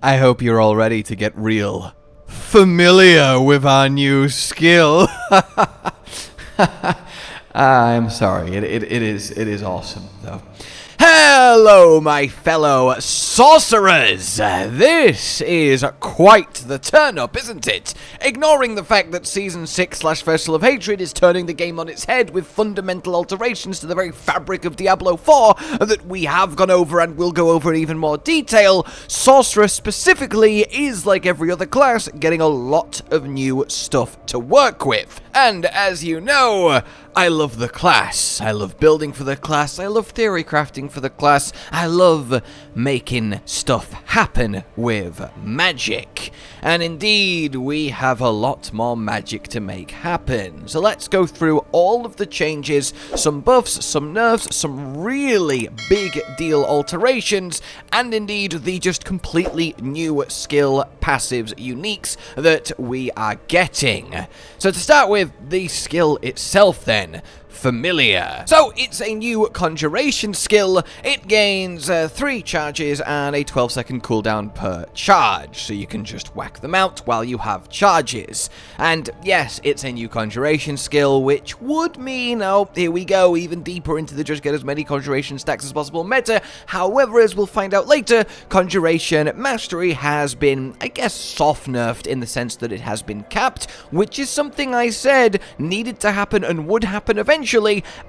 I hope you're all ready to get real familiar with our new skill. I'm sorry, it is awesome though. Hello, my fellow sorcerers! This is quite the turn-up, isn't it? Ignoring the fact that Season 6 / Vessel of Hatred is turning the game on its head with fundamental alterations to the very fabric of Diablo 4 that we have gone over and will go over in even more detail, Sorceress specifically is, like every other class, getting a lot of new stuff to work with. And as you know, I love the class. I love building for the class. I love theory crafting for the class. I love making stuff happen with magic. And indeed, we have a lot more magic to make happen. So let's go through all of the changes, some buffs, some nerfs, some really big deal alterations, and indeed the just completely new skill passives uniques that we are getting. So to start with the skill itself then, Familiar. So it's a new conjuration skill. It gains 3 charges and a 12-second cooldown per charge, so you can just whack them out while you have charges. And yes, it's a new conjuration skill, which would mean, oh, here we go, even deeper into the just get as many conjuration stacks as possible meta. However, as we'll find out later, conjuration mastery has been, I guess, soft nerfed in the sense that it has been capped, which is something I said needed to happen and would happen eventually.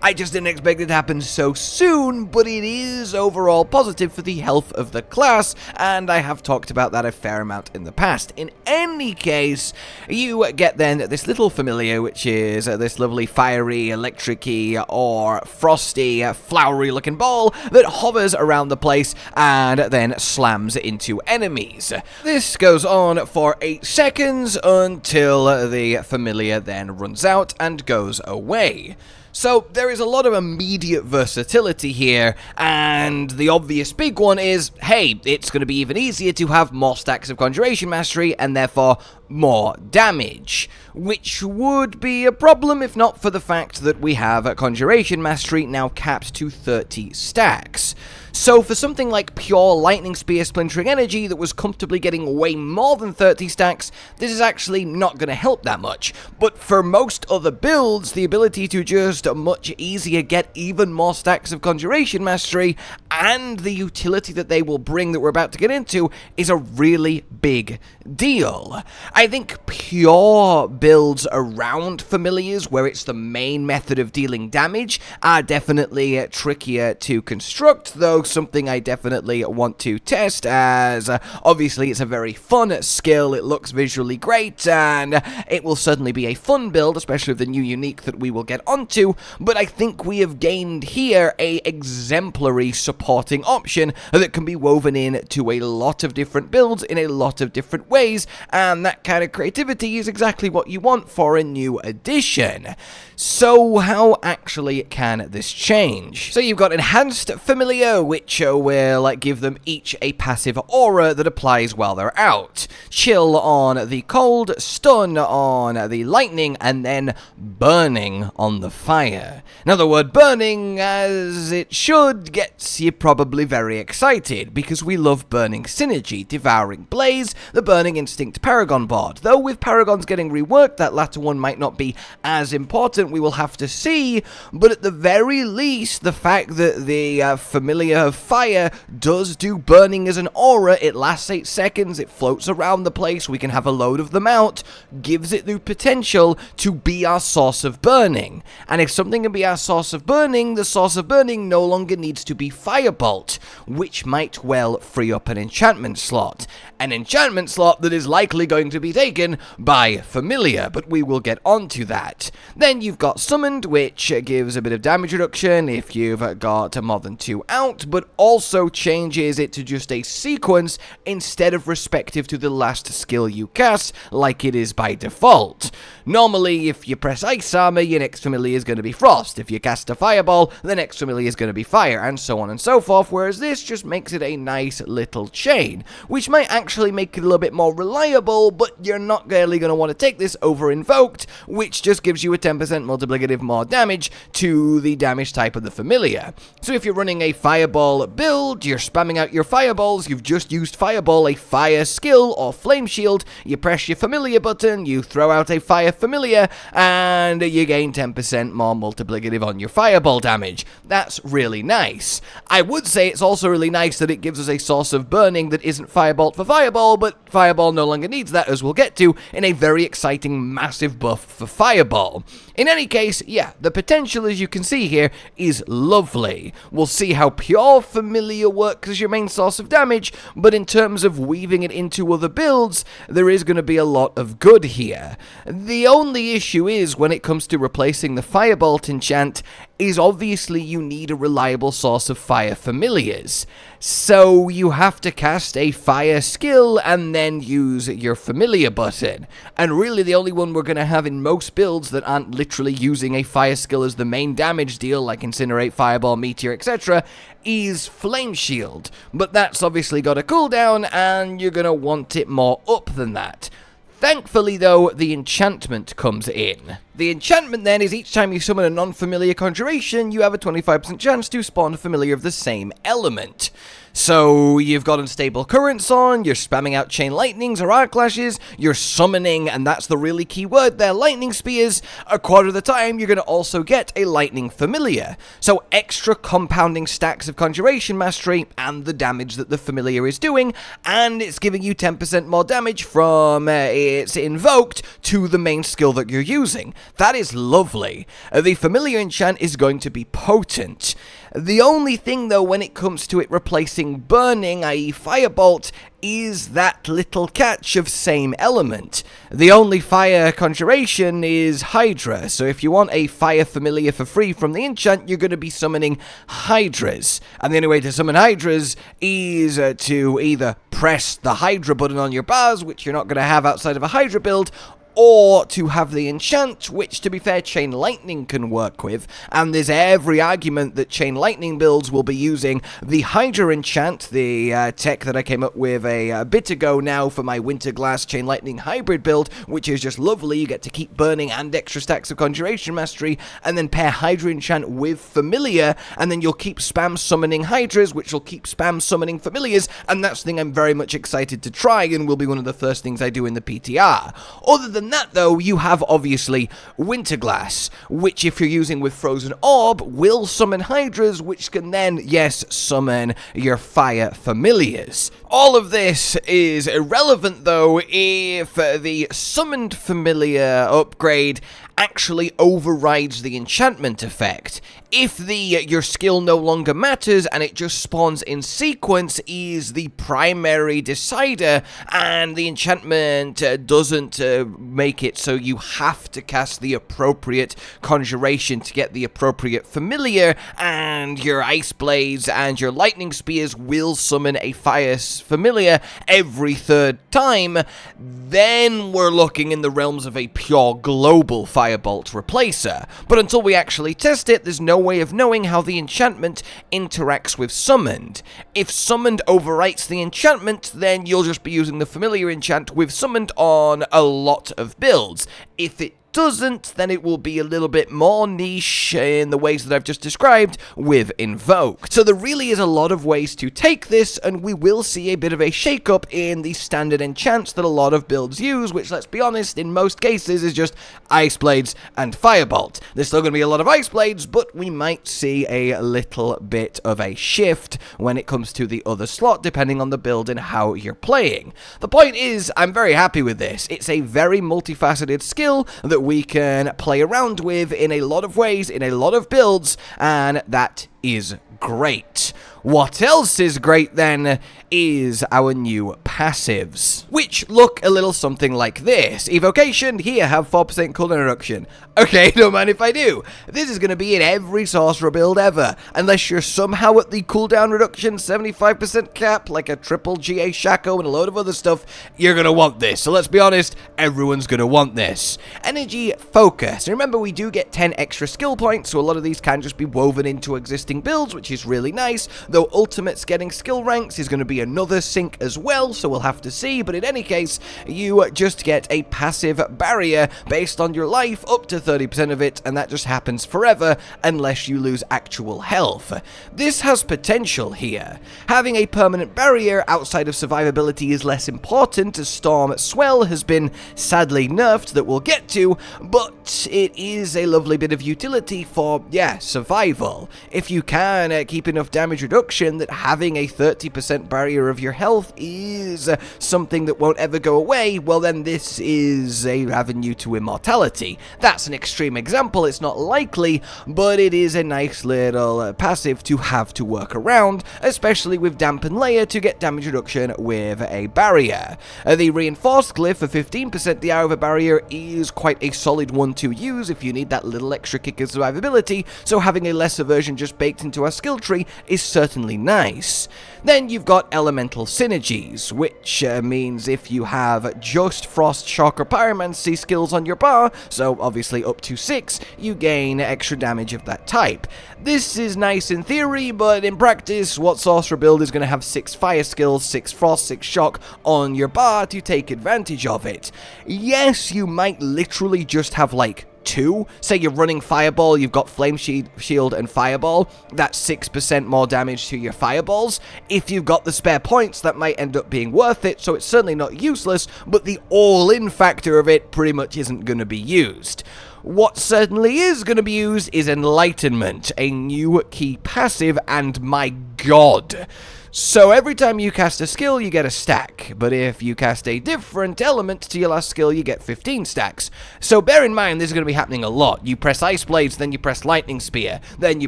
I just didn't expect it to happen so soon, but it is overall positive for the health of the class, and I have talked about that a fair amount in the past. In any case, you get then this little familiar, which is this lovely fiery, electric-y, or frosty, flowery looking ball that hovers around the place and then slams into enemies. This goes on for 8 seconds until the familiar then runs out and goes away. So there is a lot of immediate versatility here, and the obvious big one is, hey, it's going to be even easier to have more stacks of Conjuration Mastery, and therefore more damage, which would be a problem if not for the fact that we have Conjuration Mastery now capped to 30 stacks. So for something like pure Lightning Spear Splintering Energy that was comfortably getting way more than 30 stacks, this is actually not going to help that much. But for most other builds, the ability to just much easier get even more stacks of Conjuration Mastery and the utility that they will bring that we're about to get into is a really big deal. I think pure builds around familiars, where it's the main method of dealing damage, are definitely trickier to construct, though something I definitely want to test, as obviously it's a very fun skill, it looks visually great, and it will certainly be a fun build, especially with the new unique that we will get onto, but I think we have gained here a exemplary supporting option that can be woven in to a lot of different builds in a lot of different ways, and that kind of creativity is exactly what you want for a new addition. So how actually can this change? So you've got Enhanced Familiar, which will give them each a passive aura that applies while they're out. Chill on the cold, Stun on the lightning, and then Burning on the fire. Now the word burning, as it should, gets you probably very excited, because we love burning synergy, Devouring Blaze, the Burning Instinct Paragon board. Though with Paragons getting reworked, that latter one might not be as important, we will have to see, but at the very least, the fact that the Familiar of Fire does do burning as an aura, it lasts 8 seconds, it floats around the place, we can have a load of them out, gives it the potential to be our source of burning. And if something can be our source of burning, the source of burning no longer needs to be Firebolt, which might well free up an enchantment slot. An enchantment slot that is likely going to be taken by Familiar, but we will get onto that. Then you've got Summoned, which gives a bit of damage reduction if you've got more than 2 out, but also changes it to just a sequence instead of respective to the last skill you cast, like it is by default. Normally, if you press Ice Armor, your next Familiar is going to be Frost. If you cast a Fireball, the next Familiar is going to be Fire, and so on and so forth, whereas this just makes it a nice little chain, which might actually make it a little bit more reliable, but you're not really going to want to take this over Invoked, which just gives you a 10% multiplicative more damage to the damage type of the Familiar. So if you're running a Fireball fireball build, you're spamming out your fireballs, you've just used fireball, a fire skill or flame shield, you press your familiar button, you throw out a fire familiar, and you gain 10% more multiplicative on your fireball damage. That's really nice. I would say it's also really nice that it gives us a source of burning that isn't firebolt for fireball, but fireball no longer needs that, as we'll get to, in a very exciting massive buff for fireball. In any case, yeah, the potential, as you can see here, is lovely. We'll see how pure familiar works as your main source of damage, but in terms of weaving it into other builds, there is going to be a lot of good here. The only issue is, when it comes to replacing the firebolt enchant, is obviously you need a reliable source of fire familiars. So you have to cast a fire skill and then use your familiar button. And really the only one we're going to have in most builds that aren't literally using a fire skill as the main damage deal, like Incinerate, Fireball, Meteor, etc., is Flame Shield. But that's obviously got a cooldown, and you're going to want it more up than that. Thankfully, though, the enchantment comes in. The enchantment, then, is each time you summon a non-familiar conjuration, you have a 25% chance to spawn a familiar of the same element. So, you've got Unstable Currents on, you're spamming out Chain Lightnings or Arc Lashes, you're summoning, and that's the really key word there, Lightning Spears. A quarter of the time, you're going to also get a Lightning Familiar. So, extra compounding stacks of Conjuration Mastery and the damage that the Familiar is doing, and it's giving you 10% more damage from it's invoked to the main skill that you're using. That is lovely. The Familiar enchant is going to be potent. The only thing, though, when it comes to it replacing burning, i.e. Firebolt, is that little catch of same element. The only fire conjuration is Hydra, so if you want a fire familiar for free from the enchant, you're going to be summoning Hydras. And the only way to summon Hydras is to either press the Hydra button on your bars, which you're not going to have outside of a Hydra build, or to have the enchant, which, to be fair, Chain Lightning can work with, and there's every argument that Chain Lightning builds will be using the Hydra enchant, the tech that I came up with a bit ago now for my Winterglass Chain Lightning hybrid build, which is just lovely. You get to keep burning and extra stacks of Conjuration Mastery, and then pair Hydra enchant with Familiar, and then you'll keep spam summoning Hydras, which will keep spam summoning Familiars, and that's the thing I'm very much excited to try, and will be one of the first things I do in the PTR. Other than that, though, you have obviously Winterglass, which, if you're using with Frozen Orb, will summon Hydras, which can then, yes, summon your Fire Familiars. All of this is irrelevant, though, if the Summoned Familiar upgrade actually overrides the enchantment effect. If your skill no longer matters and it just spawns in sequence is the primary decider, and the enchantment doesn't make it so you have to cast the appropriate conjuration to get the appropriate familiar, and your Ice Blades and your Lightning Spears will summon a Fire Familiar every third time, then we're looking in the realms of a pure global Firebolt replacer. But until we actually test it, there's no way of knowing how the enchantment interacts with summoned. If summoned overwrites the enchantment, then you'll just be using the familiar enchant with summoned on a lot of builds. If it doesn't, then it will be a little bit more niche in the ways that I've just described with Invoke. So there really is a lot of ways to take this, and we will see a bit of a shake-up in the standard enchants that a lot of builds use, which, let's be honest, in most cases is just Ice Blades and Firebolt. There's still going to be a lot of Ice Blades, but we might see a little bit of a shift when it comes to the other slot, depending on the build and how you're playing. The point is, I'm very happy with this. It's a very multifaceted skill that we can play around with in a lot of ways, in a lot of builds, and that is great. What else is great, then, is our new passives, which look a little something like this. Evocation, here, have 4% cooldown reduction. Okay, don't mind if I do. This is going to be in every Sorcerer build ever, unless you're somehow at the cooldown reduction 75% cap, like a triple GA Shaco and a load of other stuff. You're going to want this, so let's be honest, everyone's going to want this. Energy Focus. Remember, we do get 10 extra skill points, so a lot of these can just be woven into existing crafting builds, which is really nice, though ultimates getting skill ranks is going to be another sink as well, so we'll have to see, but in any case, you just get a passive barrier based on your life, up to 30% of it, and that just happens forever unless you lose actual health. This has potential here. Having a permanent barrier outside of survivability is less important, as Storm Swell has been sadly nerfed, that we'll get to, but it is a lovely bit of utility for, yeah, survival. If you can keep enough damage reduction, that having a 30% barrier of your health is something that won't ever go away, well then this is a avenue to immortality. That's an extreme example, it's not likely, but it is a nice little passive to have to work around, especially with Dampen Layer to get damage reduction with a barrier. The reinforced glyph for 15% the hour of a barrier is quite a solid one to use if you need that little extra kick of survivability, so having a lesser version just baked into our skill tree is certainly nice. Then you've got elemental synergies, which means if you have just Frost, Shock, or Pyromancy skills on your bar, so obviously up to 6, you gain extra damage of that type. This is nice in theory, but in practice, what Sorcerer build is going to have 6 fire skills, 6 Frost, 6 Shock on your bar to take advantage of it? Yes, you might literally just have like 2. Say you're running Fireball, you've got Flame Shield and Fireball, that's 6% more damage to your Fireballs. If you've got the spare points, that might end up being worth it, so it's certainly not useless, but the all-in factor of it pretty much isn't going to be used. What certainly is going to be used is Enlightenment, a new key passive, and my god. So every time you cast a skill, you get a stack, but if you cast a different element to your last skill, you get 15 stacks. So bear in mind, this is going to be happening a lot. You press Ice Blades, then you press Lightning Spear, then you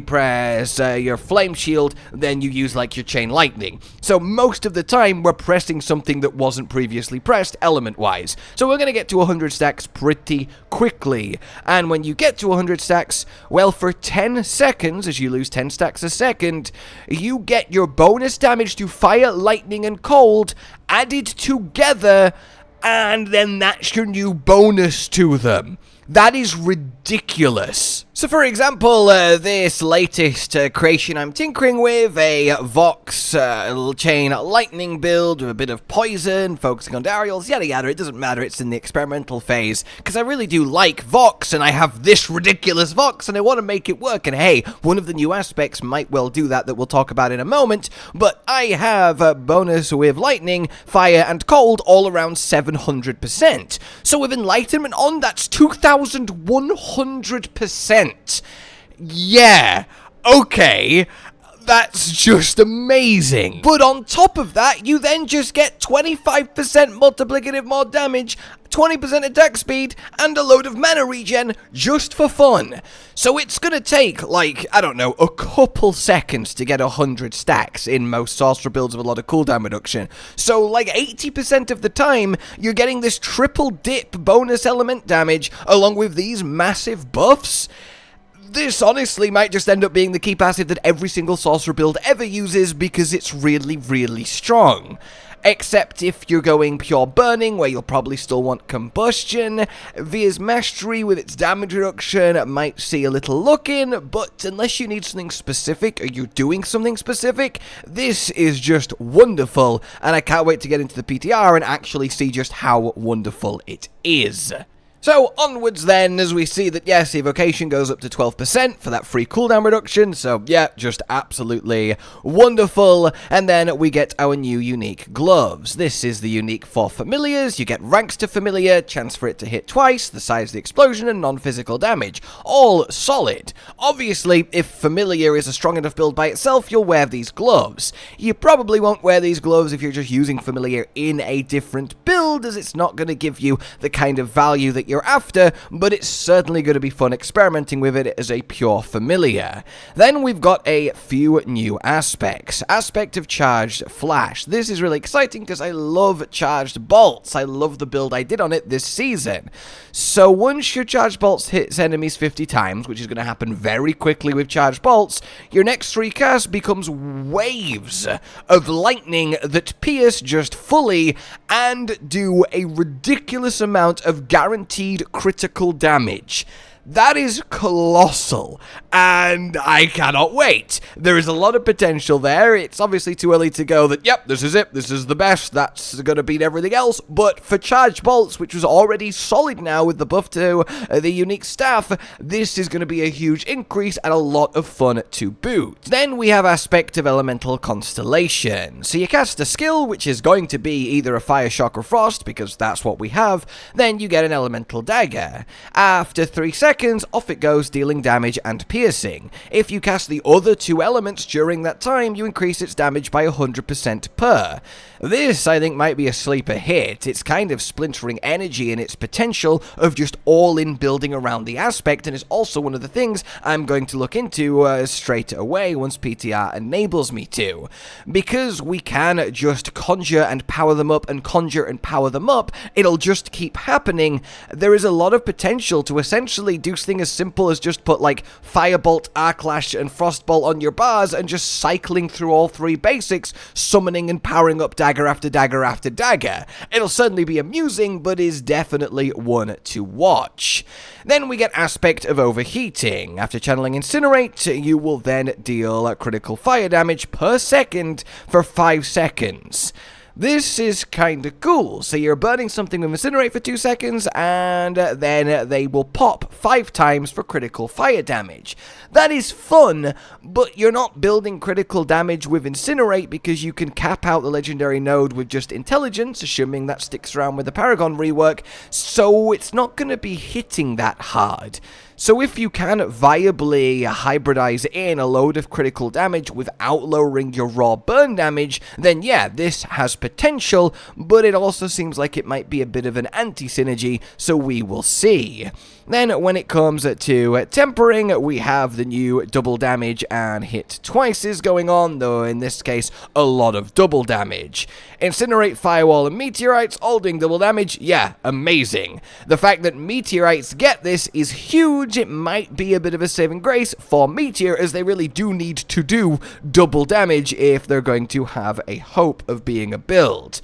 press your Flame Shield, then you use like your Chain Lightning. So most of the time, we're pressing something that wasn't previously pressed, element-wise. So we're going to get to 100 stacks pretty quickly. And when you get to 100 stacks, well, for 10 seconds, as you lose 10 stacks a second, you get your bonus damage to fire, lightning, and cold added together, and then that's your new bonus to them. That is ridiculous. So for example, this latest creation I'm tinkering with, a Vox chain lightning build with a bit of poison, focusing on Darials, yada yada, it doesn't matter, it's in the experimental phase, because I really do like Vox, and I have this ridiculous Vox, and I want to make it work, and hey, one of the new aspects might well do that we'll talk about in a moment, but I have a bonus with lightning, fire, and cold all around 700%. So with Enlightenment on, that's 2,100%. Yeah, okay, that's just amazing. But on top of that, you then just get 25% multiplicative more damage, 20% attack speed, and a load of mana regen just for fun. So it's gonna take, like, I don't know, a couple seconds to get 100 stacks in most Sorcerer builds with a lot of cooldown reduction. So, like, 80% of the time, you're getting this triple dip bonus element damage along with these massive buffs. This honestly might just end up being the key passive that every single Sorcerer build ever uses because it's really, really strong. Except if you're going pure burning, where you'll probably still want combustion. Via's Mastery with its damage reduction might see a little look in, but unless you need something specific or you're doing something specific, this is just wonderful, and I can't wait to get into the PTR and actually see just how wonderful it is. So, onwards then, as we see that, yes, evocation goes up to 12% for that free cooldown reduction, so, yeah, just absolutely wonderful. And then we get our new unique gloves. This is the unique for familiars. You get ranks to familiar, chance for it to hit twice, the size of the explosion, and non-physical damage. All solid. Obviously, if familiar is a strong enough build by itself, you'll wear these gloves. You probably won't wear these gloves if you're just using familiar in a different build, as it's not going to give you the kind of value that you're after, but it's certainly going to be fun experimenting with it as a pure familiar. Then we've got a few new aspects. Aspect of Charged Flash. This is really exciting because I love Charged Bolts. I love the build I did on it this season. So once your Charged Bolts hits enemies 50 times, which is going to happen very quickly with Charged Bolts, your next 3 casts becomes waves of lightning that pierce just fully and do a ridiculous amount of guaranteed critical damage. That is colossal, and I cannot wait. There is a lot of potential there. It's obviously too early to go that, yep, this is it, this is the best, that's going to beat everything else, but for charged bolts, which was already solid now with the buff to the unique staff, this is going to be a huge increase and a lot of fun to boot. Then we have aspect of elemental constellation. So you cast a skill, which is going to be either a fire, shock, or frost, because that's what we have, then you get an elemental dagger. After 3 seconds, off it goes, dealing damage and piercing. If you cast the other 2 elements during that time, you increase its damage by 100% per. This, I think, might be a sleeper hit. It's kind of splintering energy in its potential of just all-in building around the aspect, and it's also one of the things I'm going to look into straight away once PTR enables me to. Because we can just conjure and power them up and conjure and power them up, it'll just keep happening. There is a lot of potential to essentially do something as simple as just put like Firebolt, Arclash, and Frostbolt on your bars and just cycling through all 3 basics, summoning and powering up dagger after dagger after dagger. It'll certainly be amusing, but is definitely one to watch. Then we get aspect of overheating. After channeling Incinerate, you will then deal critical fire damage per second for 5 seconds. This is kinda cool. So you're burning something with Incinerate for 2 seconds, and then they will pop 5 times for critical fire damage. That is fun, but you're not building critical damage with Incinerate because you can cap out the legendary node with just Intelligence, assuming that sticks around with the Paragon rework, so it's not gonna be hitting that hard. So if you can viably hybridize in a load of critical damage without lowering your raw burn damage, then yeah, this has potential, but it also seems like it might be a bit of an anti-synergy, so we will see. Then when it comes to tempering, we have the new double damage and hit twices going on, though in this case, a lot of double damage. Incinerate, Firewall, and Meteorites all doing double damage, yeah, amazing. The fact that Meteorites get this is huge. It might be a bit of a saving grace for Meteor, as they really do need to do double damage if they're going to have a hope of being a build.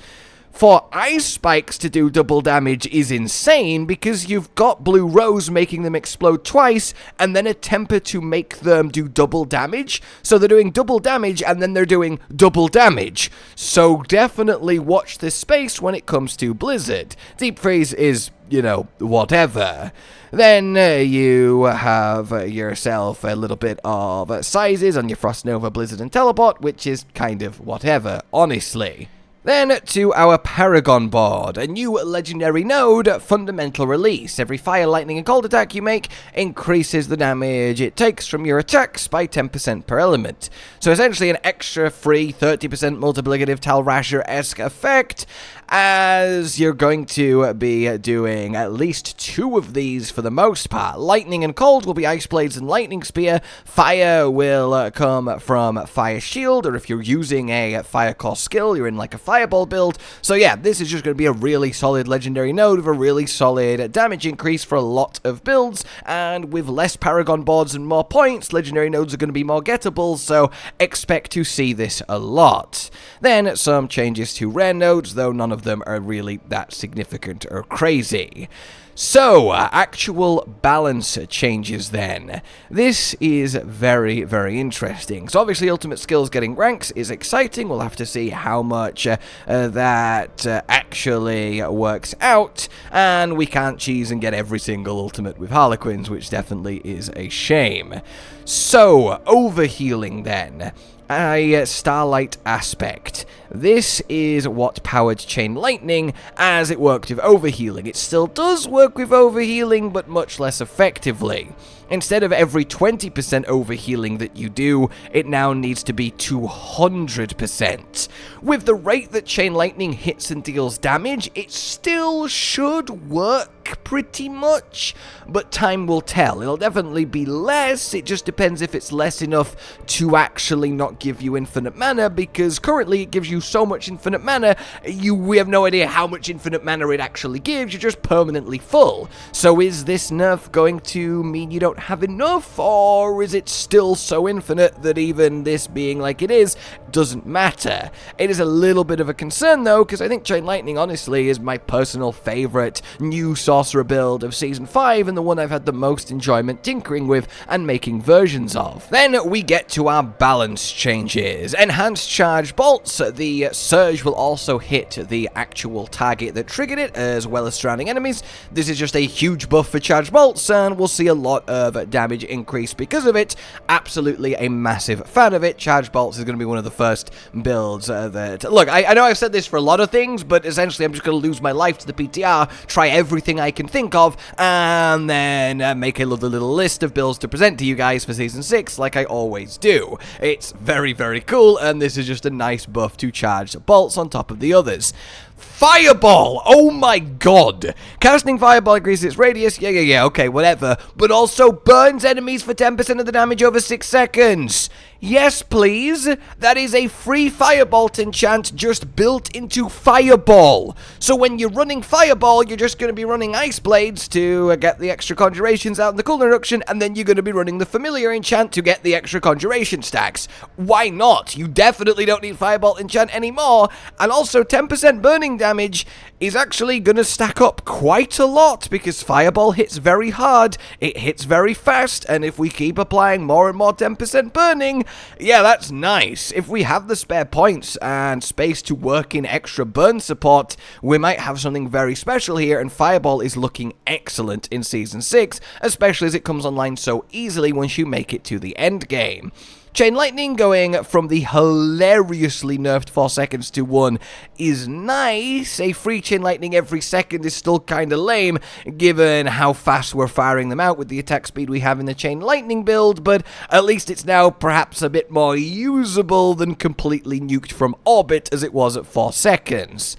For Ice Spikes to do double damage is insane, because you've got Blue Rose making them explode twice, and then a Temper to make them do double damage. So they're doing double damage, and then they're doing double damage. So definitely watch this space when it comes to Blizzard. Deep Freeze is, you know, whatever. Then you have yourself a little bit of sizes on your Frost Nova, Blizzard, and Teleport, which is kind of whatever, honestly. Then to our Paragon board, a new legendary node, Fundamental Release. Every fire, lightning, and cold attack you make increases the damage it takes from your attacks by 10% per element. So essentially an extra free 30% multiplicative Talrasher-esque effect, as you're going to be doing at least 2 of these for the most part. Lightning and cold will be Ice Blades and Lightning Spear. Fire will come from Fire Shield, or if you're using a Fire Core skill, you're in like a Fireball build. So yeah, this is just going to be a really solid legendary node with a really solid damage increase for a lot of builds, and with less Paragon boards and more points, legendary nodes are going to be more gettable, so expect to see this a lot. Then some changes to rare nodes, though none of them are really that significant or crazy. So, actual balance changes then. This is very, very interesting. So obviously ultimate skills getting ranks is exciting. We'll have to see how much that actually works out. And we can't cheese and get every single ultimate with Harlequins, which definitely is a shame. So, overhealing then. A Starlight aspect. This is what powered Chain Lightning as it worked with Overhealing. It still does work with Overhealing, but much less effectively. Instead of every 20% overhealing that you do, it now needs to be 200%. With the rate that Chain Lightning hits and deals damage, it still should work pretty much, but time will tell. It'll definitely be less, it just depends if it's less enough to actually not give you infinite mana, because currently it gives you you so much infinite mana, we have no idea how much infinite mana it actually gives. You're just permanently full. So is this nerf going to mean you don't have enough, or is it still so infinite that even this being like it is doesn't matter? It is a little bit of a concern though, because I think Chain Lightning honestly is my personal favorite new Sorcerer build of Season 5 and the one I've had the most enjoyment tinkering with and making versions of. Then we get to our balance changes. Enhanced charge bolts. The surge will also hit the actual target that triggered it, as well as surrounding enemies. This is just a huge buff for charge bolts, and we'll see a lot of damage increase because of it. Absolutely a massive fan of it. Charge bolts is going to be one of the first builds that... Look, I know I've said this for a lot of things, but essentially I'm just going to lose my life to the PTR, try everything I can think of, and then make a lovely little list of builds to present to you guys for Season 6, like I always do. It's very, very cool, and this is just a nice buff to charge bolts on top of the others. Fireball! Oh my god! Casting Fireball increases its radius, yeah, okay, whatever, but also burns enemies for 10% of the damage over 6 seconds. Yes, please. That is a free Firebolt enchant just built into Fireball. So when you're running Fireball, you're just going to be running Ice Blades to get the extra conjurations out in the cooldown reduction, and then you're going to be running the Familiar enchant to get the extra conjuration stacks. Why not? You definitely don't need Firebolt enchant anymore, and also 10% burning damage is actually going to stack up quite a lot, because Fireball hits very hard, it hits very fast, and if we keep applying more and more 10% burning, yeah, that's nice. If we have the spare points and space to work in extra burn support, we might have something very special here, and Fireball is looking excellent in Season 6, especially as it comes online so easily once you make it to the end game. Chain Lightning going from the hilariously nerfed 4 seconds to 1 is nice. A free Chain Lightning every second is still kinda lame, given how fast we're firing them out with the attack speed we have in the Chain Lightning build, but at least it's now perhaps a bit more usable than completely nuked from orbit as it was at 4 seconds.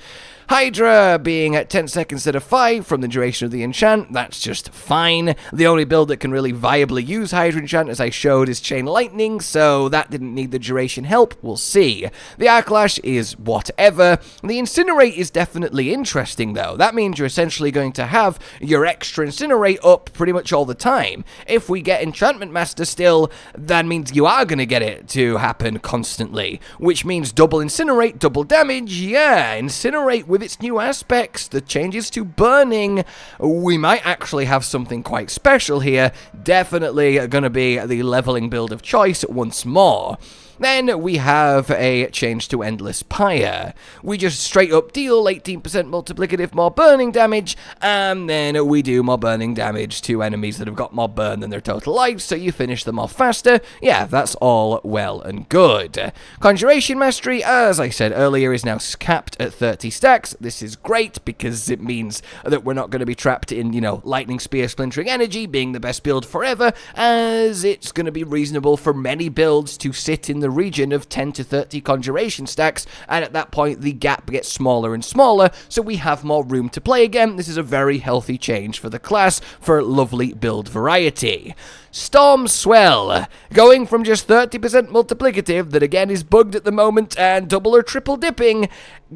Hydra being at 10 seconds instead of 5 from the duration of the enchant, that's just fine. The only build that can really viably use Hydra enchant, as I showed, is Chain Lightning, so that didn't need the duration help, we'll see. The Arclash is whatever. The Incinerate is definitely interesting though. That means you're essentially going to have your extra Incinerate up pretty much all the time. If we get Enchantment Master still, that means you are going to get it to happen constantly, which means double Incinerate, double damage. Yeah, Incinerate with its new aspects, the changes to burning, we might actually have something quite special here. Definitely going to be the leveling build of choice once more. Then we have a change to Endless Pyre. We just straight up deal 18% multiplicative more burning damage, and then we do more burning damage to enemies that have got more burn than their total life, so you finish them off faster. Yeah, that's all well and good. Conjuration Mastery, as I said earlier, is now capped at 30 stacks. This is great because it means that we're not going to be trapped in, Lightning Spear Splintering Energy being the best build forever, as it's going to be reasonable for many builds to sit in the region of 10 to 30 conjuration stacks, and at that point the gap gets smaller and smaller, so we have more room to play again. This is a very healthy change for the class for lovely build variety. Storm Swell, going from just 30% multiplicative, that again is bugged at the moment and double or triple dipping,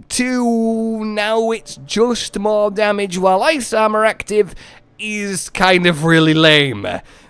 to now it's just more damage while Ice Armor active, is kind of really lame.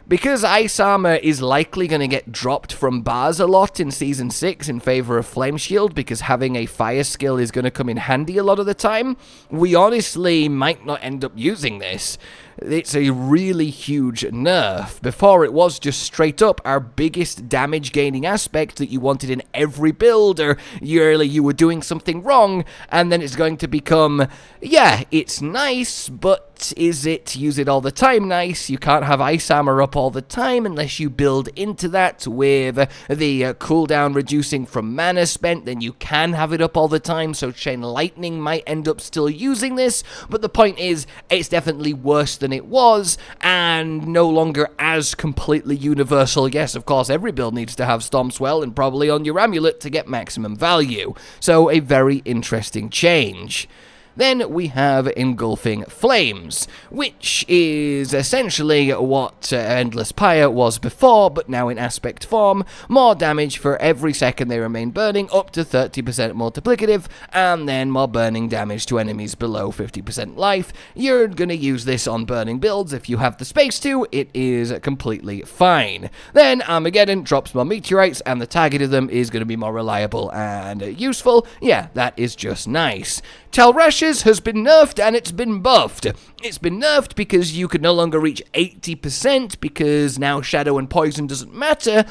Because Ice Armor is likely going to get dropped from bars a lot in Season 6 in favor of Flame Shield, because having a fire skill is going to come in handy a lot of the time, we honestly might not end up using this. It's a really huge nerf. Before, it was just straight up our biggest damage gaining aspect that you wanted in every build, or you were doing something wrong, and then it's going to become, yeah, it's nice, but is it use it all the time nice? You can't have Ice Armor up all the time unless you build into that with the cooldown reducing from mana spent, then you can have it up all the time, so Chain Lightning might end up still using this, but the point is, it's definitely worse than it was, and no longer as completely universal. Yes, of course, every build needs to have Storm Swell, and probably on your amulet to get maximum value, so a very interesting change. Then we have Engulfing Flames, which is essentially what Endless Pyre was before, but now in aspect form. More damage for every second they remain burning, up to 30% multiplicative, and then more burning damage to enemies below 50% life. You're going to use this on burning builds if you have the space to. It is completely fine. Then Armageddon drops more meteorites, and the target of them is going to be more reliable and useful. Yeah, that is just nice. Talrashes has been nerfed and it's been buffed. It's been nerfed because you can no longer reach 80% because now shadow and poison doesn't matter,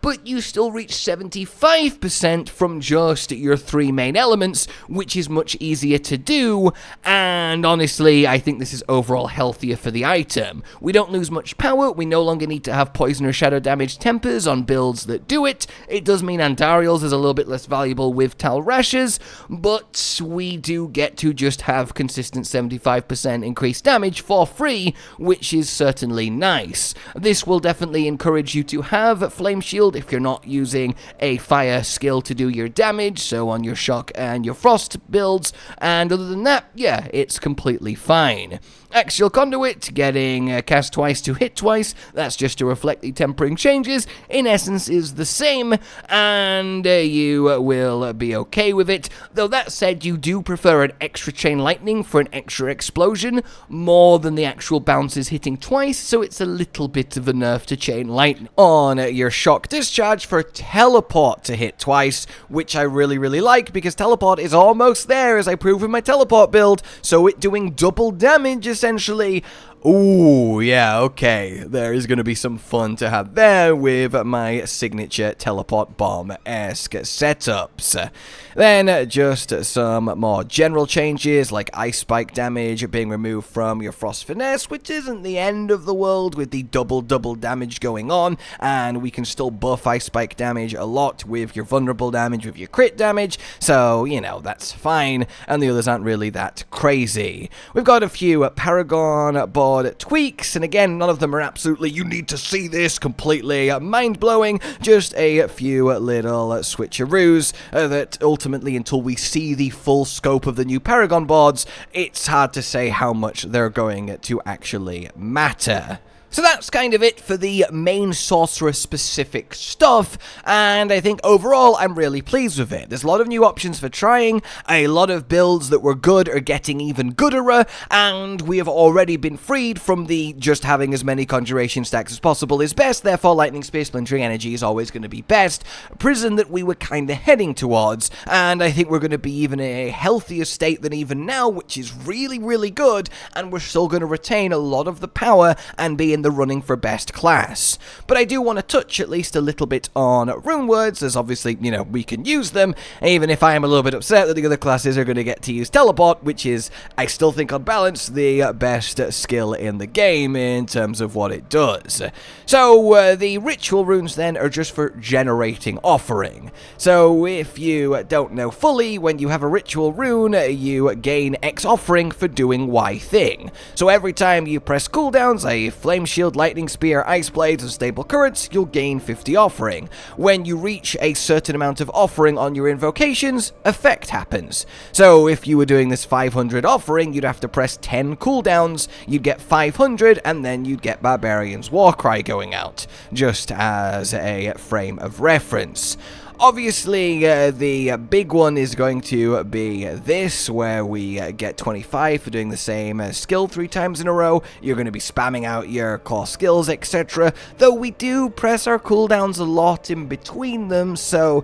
but you still reach 75% from just your 3 main elements, which is much easier to do, and honestly, I think this is overall healthier for the item. We don't lose much power, we no longer need to have poison or shadow damage tempers on builds that do it. It does mean Andariel's is a little bit less valuable with Talrashes, but we do get to just have consistent 75% increased damage for free, which is certainly nice. This will definitely encourage you to have Flame Shield if you're not using a fire skill to do your damage, so on your shock and your frost builds, and other than that, yeah, it's completely fine. Axial Conduit, getting cast twice to hit twice, that's just to reflect the tempering changes, in essence is the same, and you will be okay with it, though that said, you do prefer an extra chain lightning for an extra explosion, more than the actual bounces hitting twice, so it's a little bit of a nerf to chain lightning. On your shock discharge for teleport to hit twice, which I really like, because teleport is almost there, as I proved with my teleport build, so it doing double damage essentially. Ooh, yeah, okay. There is going to be some fun to have there with my signature teleport bomb-esque setups. Then, just some more general changes, like Ice Spike damage being removed from your Frost Finesse, which isn't the end of the world with the double damage going on, and we can still buff Ice Spike damage a lot with your vulnerable damage, with your crit damage, so, you know, that's fine, and the others aren't really that crazy. We've got a few Paragon board tweaks, and again, none of them are absolutely, you need to see this, completely mind-blowing, just a few little switcheroos that ultimately, until we see the full scope of the new Paragon boards, it's hard to say how much they're going to actually matter. So that's kind of it for the main Sorcerer-specific stuff, and I think overall I'm really pleased with it. There's a lot of new options for trying, a lot of builds that were good are getting even gooder, and we have already been freed from the just having as many conjuration stacks as possible is best, therefore lightning, space, splintering energy is always going to be best, prison that we were kind of heading towards, and I think we're going to be even in a healthier state than even now, which is really good, and we're still going to retain a lot of the power and be in the running for best class. But I do want to touch at least a little bit on runewords, as obviously, you know, we can use them, even if I am a little bit upset that the other classes are going to get to use teleport, which is, I still think on balance, the best skill in the game in terms of what it does. So, the ritual runes then are just for generating offering. So, if you don't know fully, when you have a ritual rune, you gain X offering for doing Y thing. So every time you press cooldowns, a flame shield, lightning spear, ice blades, and stable currents, you'll gain 50 offering. When you reach a certain amount of offering on your invocations, effect happens. So if you were doing this 500 offering, you'd have to press 10 cooldowns, you'd get 500, and then you'd get Barbarian's Warcry going out, just as a frame of reference. Obviously, the big one is going to be this, where we get 25 for doing the same skill 3 times in a row. You're going to be spamming out your core skills, etc. Though we do press our cooldowns a lot in between them, so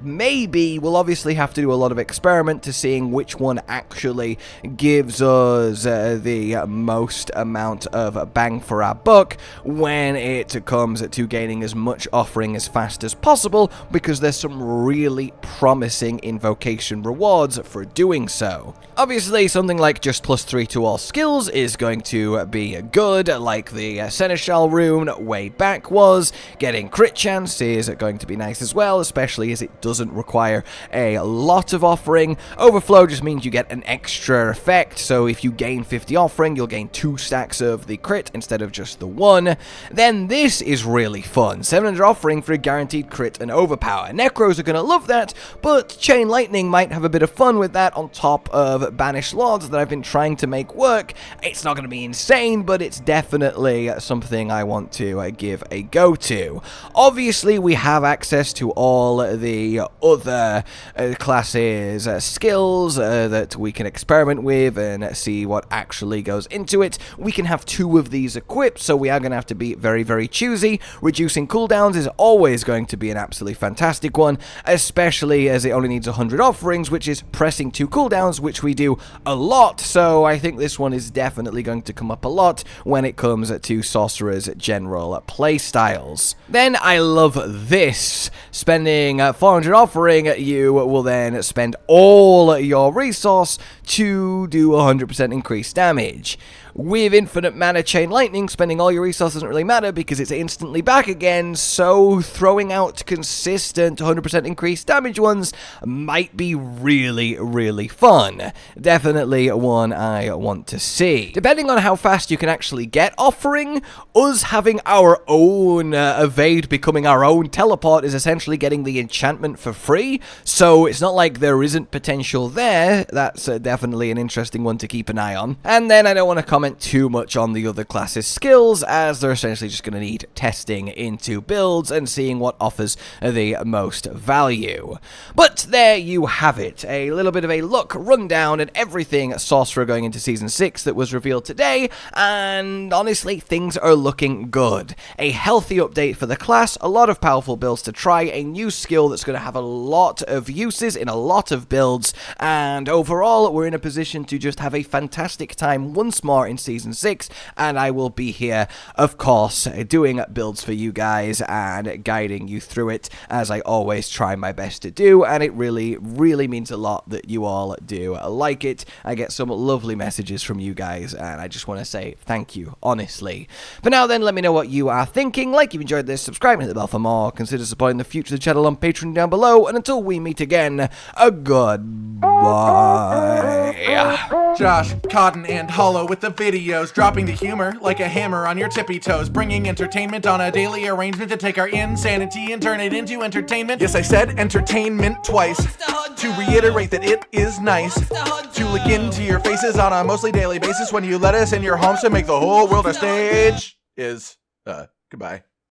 maybe we'll obviously have to do a lot of experiment to seeing which one actually gives us the most amount of bang for our buck when it comes to gaining as much offering as fast as possible, because there's some really promising invocation rewards for doing so. Obviously, something like just +3 to all skills is going to be good, like the Seneschal rune way back was. Getting crit chance is going to be nice as well, especially especially as it doesn't require a lot of offering. Overflow just means you get an extra effect, so if you gain 50 offering, you'll gain 2 stacks of the crit instead of just the 1. Then this is really fun, 700 offering for a guaranteed crit and overpower. Necros are going to love that, but Chain Lightning might have a bit of fun with that on top of Banished Lords that I've been trying to make work. It's not going to be insane, but it's definitely something I want to give a go to. Obviously, we have access to all the other classes, skills that we can experiment with and see what actually goes into it. We can have 2 of these equipped, so we are going to have to be very, very choosy. Reducing cooldowns is always going to be an absolutely fantastic one, especially as it only needs 100 offerings, which is pressing 2 cooldowns, which we do a lot, so I think this one is definitely going to come up a lot when it comes to Sorcerer's general playstyles. Then I love this. Spending 400 offering, you will then spend all your resource to do 100% increased damage. With Infinite Mana Chain Lightning, spending all your resources doesn't really matter because it's instantly back again, so throwing out consistent 100% increased damage ones might be really, really fun. Definitely one I want to see. Depending on how fast you can actually get offering, us having our own evade becoming our own teleport is essentially getting the enchantment for free, so it's not like there isn't potential there. That's definitely an interesting one to keep an eye on. And then I don't want to comment too much on the other classes' skills, as they're essentially just going to need testing into builds and seeing what offers the most value. But there you have it, a little bit of a look, rundown at everything Sorcerer going into Season 6 that was revealed today, and honestly, things are looking good. A healthy update for the class, a lot of powerful builds to try, a new skill that's going to have a lot of uses in a lot of builds, and overall, we're in a position to just have a fantastic time once more in Season 6, and I will be here, of course, doing builds for you guys and guiding you through it, as I always try my best to do, and it really, really means a lot that you all do like it. I get some lovely messages from you guys, and I just want to say thank you, honestly. For now then, let me know what you are thinking. Like if you enjoyed this, subscribe and hit the bell for more. Consider supporting the future of the channel on Patreon down below, and until we meet again, a goodbye. Josh, Cotton, and Hollow with the videos, dropping the humor like a hammer on your tippy toes, bringing entertainment on a daily arrangement to take our insanity and turn it into entertainment. Yes, I said entertainment twice, to reiterate that it is nice to look into your faces on a mostly daily basis when you let us in your homes to make the whole world a stage. Goodbye.